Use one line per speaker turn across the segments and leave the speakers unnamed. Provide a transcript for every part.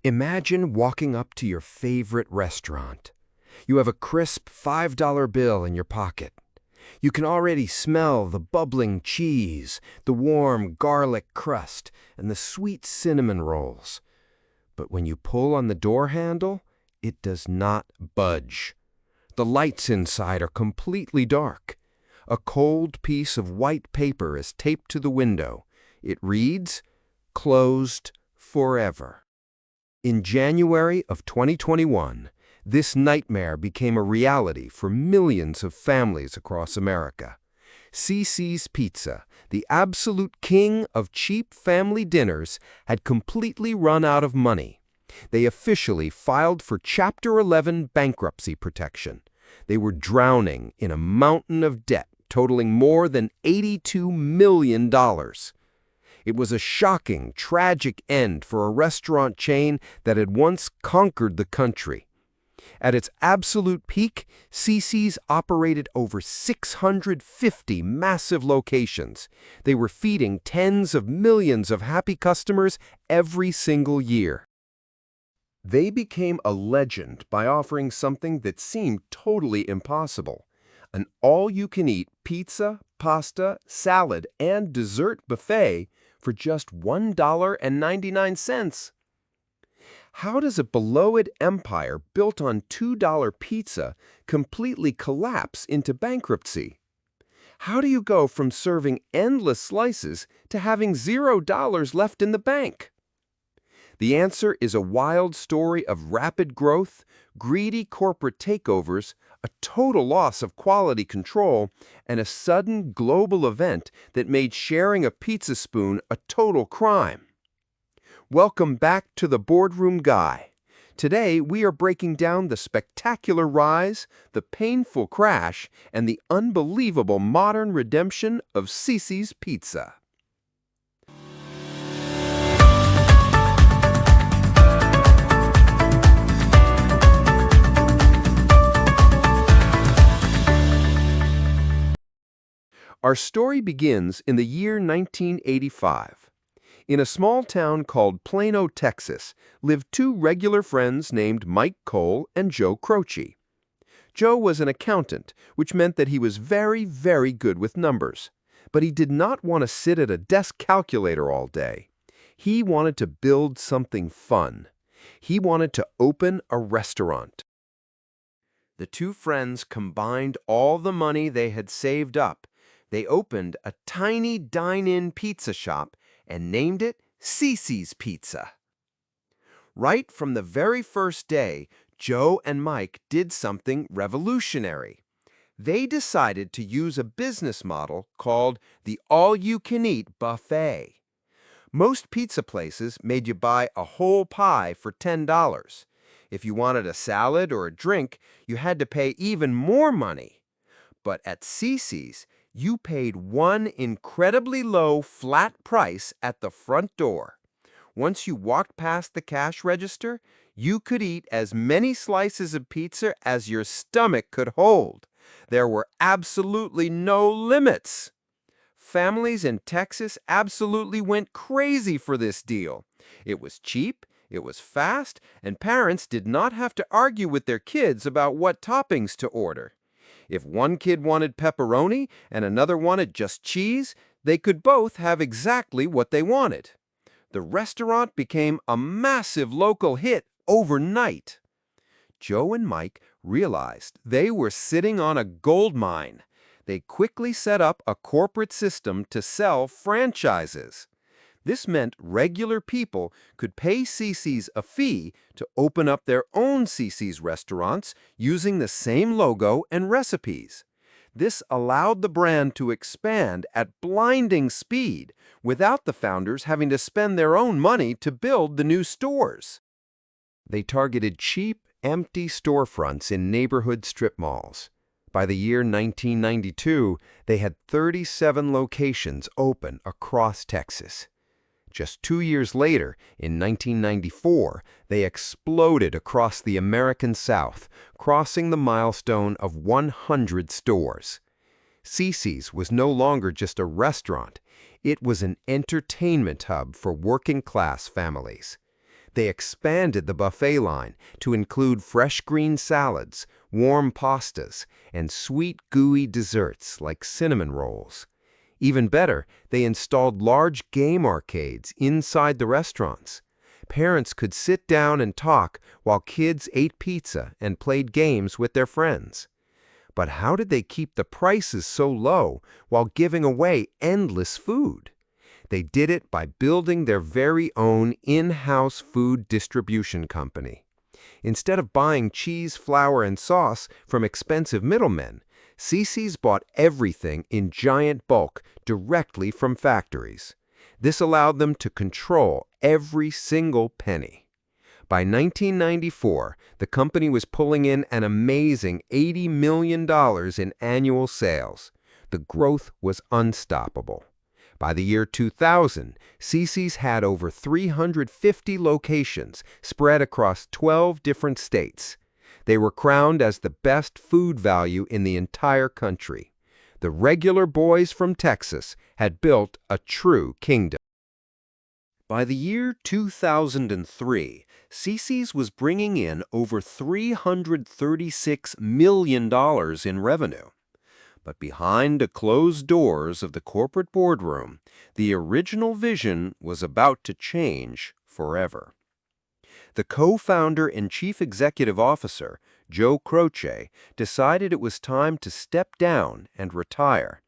Imagine walking up to your favorite restaurant. You have a crisp $5 bill in your pocket. You can already smell the bubbling cheese, the warm garlic crust, and the sweet cinnamon rolls. But when you pull on the door handle, it does not budge. The lights inside are completely dark. A cold piece of white paper is taped to the window. It reads, "Closed forever." In January of 2021, this nightmare became a reality for millions of families across America. Cicis Pizza, the absolute king of cheap family dinners, had completely run out of money. They officially filed for Chapter 11 bankruptcy protection. They were drowning in a mountain of debt totaling more than $82 million. It was a shocking, tragic end for a restaurant chain that had once conquered the country. At its absolute peak, Cicis operated over 650 massive locations. They were feeding tens of millions of happy customers every single year. They became a legend by offering something that seemed totally impossible: an all-you-can-eat pizza, pasta, salad, and dessert buffet for just $1.99. How does a beloved empire built on $2 pizza completely collapse into bankruptcy? How do you go from serving endless slices to having $0 left in the bank? The answer is a wild story of rapid growth, greedy corporate takeovers, a total loss of quality control, and a sudden global event that made sharing a pizza spoon a total crime. Welcome back to the Boardroom Guy. Today, we are breaking down the spectacular rise, the painful crash, and the unbelievable modern redemption of Cicis Pizza. Our story begins in the year 1985. In a small town called Plano, Texas, lived two regular friends named Mike Cole and Joe Croce. Joe was an accountant, which meant that he was very, very good with numbers. But he did not want to sit at a desk calculator all day. He wanted to build something fun. He wanted to open a restaurant. The two friends combined all the money they had saved up. They opened a tiny dine-in pizza shop and named it Cicis Pizza. Right from the very first day, Joe and Mike did something revolutionary. They decided to use a business model called the all-you-can-eat buffet. Most pizza places made you buy a whole pie for $10. If you wanted a salad or a drink, you had to pay even more money. But at Cicis, you paid one incredibly low flat price at the front door. Once you walked past the cash register, you could eat as many slices of pizza as your stomach could hold. There were absolutely no limits. Families in Texas absolutely went crazy for this deal. It was cheap, it was fast, and parents did not have to argue with their kids about what toppings to order. If one kid wanted pepperoni and another wanted just cheese, they could both have exactly what they wanted. The restaurant became a massive local hit overnight. Joe and Mike realized they were sitting on a gold mine. They quickly set up a corporate system to sell franchises. This meant regular people could pay Cicis a fee to open up their own Cicis restaurants using the same logo and recipes. This allowed the brand to expand at blinding speed without the founders having to spend their own money to build the new stores. They targeted cheap, empty storefronts in neighborhood strip malls. By the year 1992, they had 37 locations open across Texas. Just 2 years later, in 1994, they exploded across the American South, crossing the milestone of 100 stores. Cicis was no longer just a restaurant. It was an entertainment hub for working-class families. They expanded the buffet line to include fresh green salads, warm pastas, and sweet, gooey desserts like cinnamon rolls. Even better, they installed large game arcades inside the restaurants. Parents could sit down and talk while kids ate pizza and played games with their friends. But how did they keep the prices so low while giving away endless food? They did it by building their very own in-house food distribution company. Instead of buying cheese, flour, and sauce from expensive middlemen, Cicis bought everything in giant bulk directly from factories. This allowed them to control every single penny. By 1994, the company was pulling in an amazing $80 million in annual sales. The growth was unstoppable. By the year 2000, Cicis had over 350 locations spread across 12 different states. They were crowned as the best food value in the entire country. The regular boys from Texas had built a true kingdom. By the year 2003, Cicis was bringing in over $336 million in revenue. But behind the closed doors of the corporate boardroom, the original vision was about to change forever. The co-founder and chief executive officer, Joe Croce, decided it was time to step down and retire.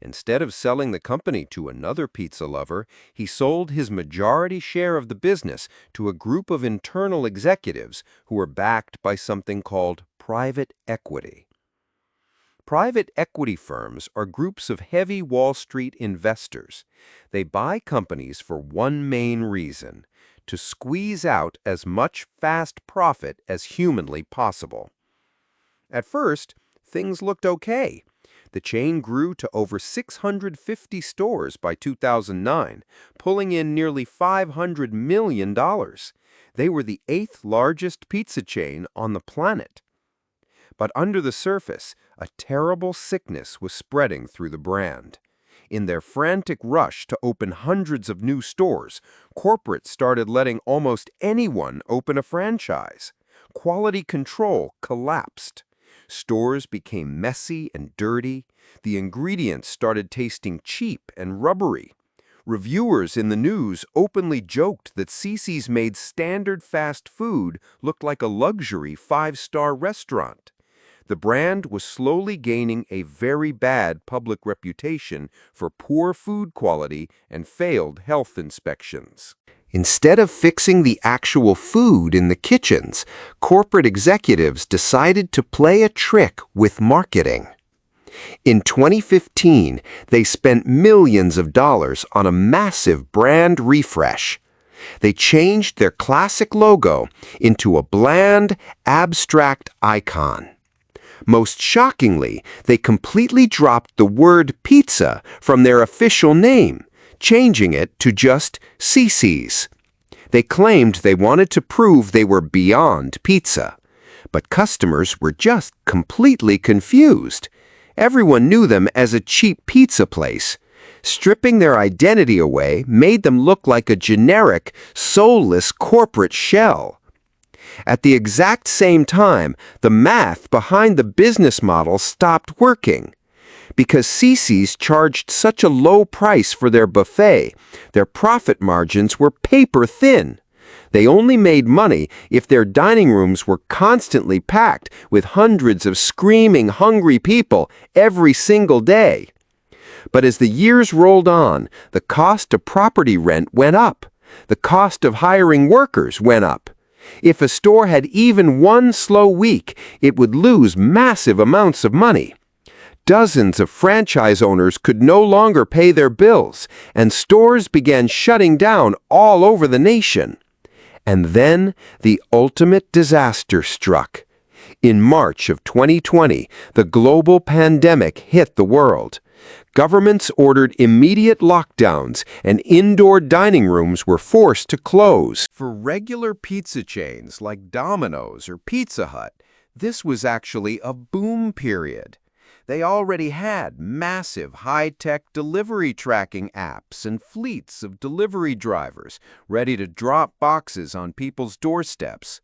Instead of selling the company to another pizza lover, he sold his majority share of the business to a group of internal executives who were backed by something called private equity. Private equity firms are groups of heavy Wall Street investors. They buy companies for one main reason: to squeeze out as much fast profit as humanly possible. At first, things looked okay. The chain grew to over 650 stores by 2009, pulling in nearly $500 million. They were the 8th largest pizza chain on the planet. But under the surface, a terrible sickness was spreading through the brand. In their frantic rush to open hundreds of new stores, corporates started letting almost anyone open a franchise. Quality control collapsed. Stores became messy and dirty. The ingredients started tasting cheap and rubbery. Reviewers in the news openly joked that Cicis made standard fast food look like a luxury 5-star restaurant. The brand was slowly gaining a very bad public reputation for poor food quality and failed health inspections. Instead of fixing the actual food in the kitchens, corporate executives decided to play a trick with marketing. In 2015, they spent millions of dollars on a massive brand refresh. They changed their classic logo into a bland, abstract icon. Most shockingly, they completely dropped the word pizza from their official name, changing it to just Cicis. They claimed they wanted to prove they were beyond pizza. But customers were just completely confused. Everyone knew them as a cheap pizza place. Stripping their identity away made them look like a generic, soulless corporate shell. At the exact same time, the math behind the business model stopped working. Because Cicis charged such a low price for their buffet, their profit margins were paper thin. They only made money if their dining rooms were constantly packed with hundreds of screaming, hungry people every single day. But as the years rolled on, the cost of property rent went up. The cost of hiring workers went up. If a store had even one slow week, it would lose massive amounts of money. Dozens of franchise owners could no longer pay their bills, and stores began shutting down all over the nation. And then the ultimate disaster struck. In March of 2020, the global pandemic hit the world. Governments ordered immediate lockdowns, and indoor dining rooms were forced to close. For regular pizza chains like Domino's or Pizza Hut, this was actually a boom period. They already had massive high-tech delivery tracking apps and fleets of delivery drivers ready to drop boxes on people's doorsteps.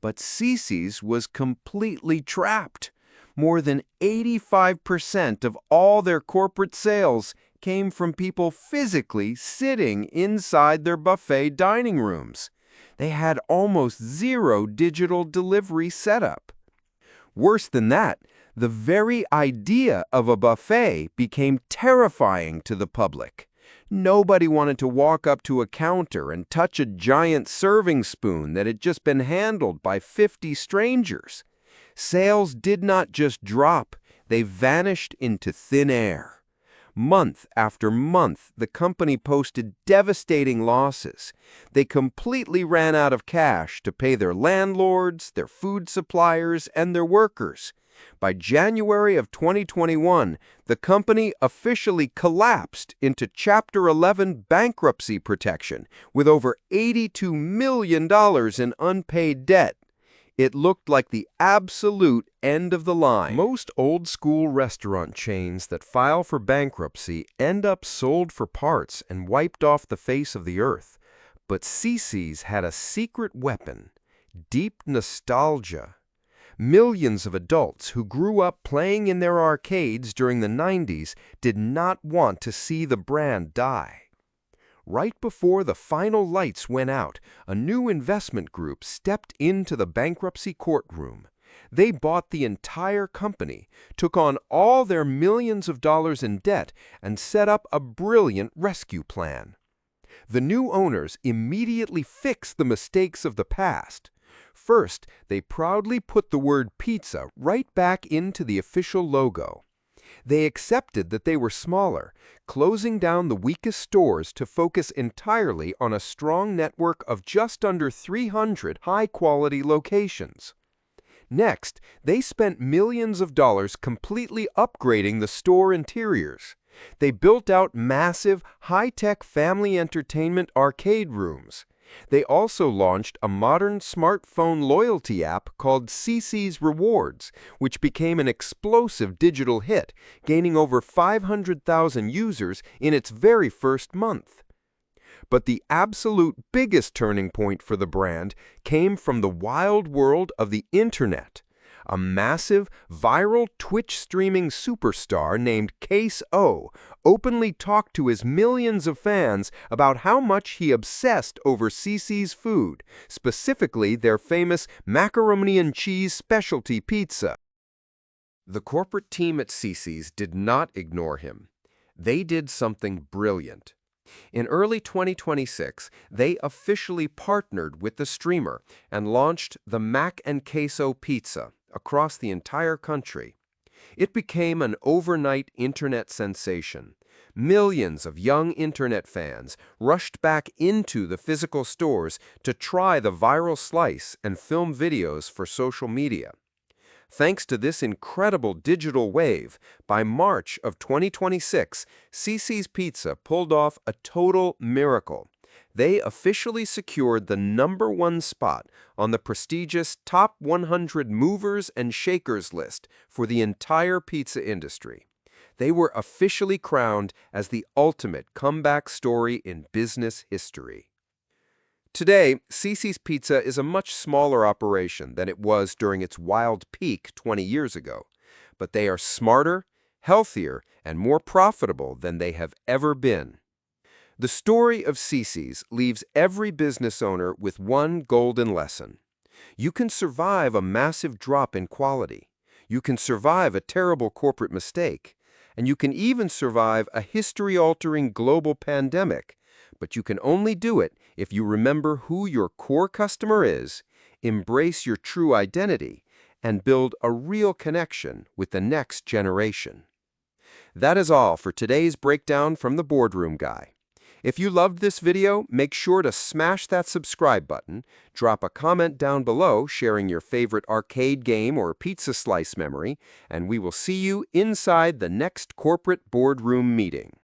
But Cicis was completely trapped. More than 85% of all their corporate sales came from people physically sitting inside their buffet dining rooms. They had almost zero digital delivery setup. Worse than that, the very idea of a buffet became terrifying to the public. Nobody wanted to walk up to a counter and touch a giant serving spoon that had just been handled by 50 strangers. Sales did not just drop, they vanished into thin air. Month after month, the company posted devastating losses. They completely ran out of cash to pay their landlords, their food suppliers, and their workers. By January of 2021, the company officially collapsed into Chapter 11 bankruptcy protection with over $82 million in unpaid debt. It looked like the absolute end of the line. Most old-school restaurant chains that file for bankruptcy end up sold for parts and wiped off the face of the earth. But Cicis had a secret weapon: deep nostalgia. Millions of adults who grew up playing in their arcades during the 90s did not want to see the brand die. Right before the final lights went out, a new investment group stepped into the bankruptcy courtroom. They bought the entire company, took on all their millions of dollars in debt, and set up a brilliant rescue plan. The new owners immediately fixed the mistakes of the past. First, they proudly put the word pizza right back into the official logo. They accepted that they were smaller, closing down the weakest stores to focus entirely on a strong network of just under 300 high-quality locations. Next, they spent millions of dollars completely upgrading the store interiors. They built out massive, high-tech family entertainment arcade rooms. They also launched a modern smartphone loyalty app called Cicis Rewards, which became an explosive digital hit, gaining over 500,000 users in its very first month. But the absolute biggest turning point for the brand came from the wild world of the Internet. A massive, viral Twitch streaming superstar named Case O openly talked to his millions of fans about how much he obsessed over Cicis food, specifically their famous macaroni and cheese specialty pizza. The corporate team at Cicis did not ignore him. They did something brilliant. In early 2026, they officially partnered with the streamer and launched the Mac and Queso Pizza across the entire country. It became an overnight internet sensation. Millions of young internet fans rushed back into the physical stores to try the viral slice and film videos for social media. Thanks to this incredible digital wave, by March of 2026, Cicis Pizza pulled off a total miracle. They officially secured the #1 spot on the prestigious Top 100 Movers and Shakers list for the entire pizza industry. They were officially crowned as the ultimate comeback story in business history. Today, Cicis Pizza is a much smaller operation than it was during its wild peak 20 years ago, but they are smarter, healthier, and more profitable than they have ever been. The story of Cicis leaves every business owner with one golden lesson. You can survive a massive drop in quality. You can survive a terrible corporate mistake. And you can even survive a history-altering global pandemic. But you can only do it if you remember who your core customer is, embrace your true identity, and build a real connection with the next generation. That is all for today's breakdown from the Boardroom Guy. If you loved this video, make sure to smash that subscribe button, drop a comment down below sharing your favorite arcade game or pizza slice memory, and we will see you inside the next corporate boardroom meeting.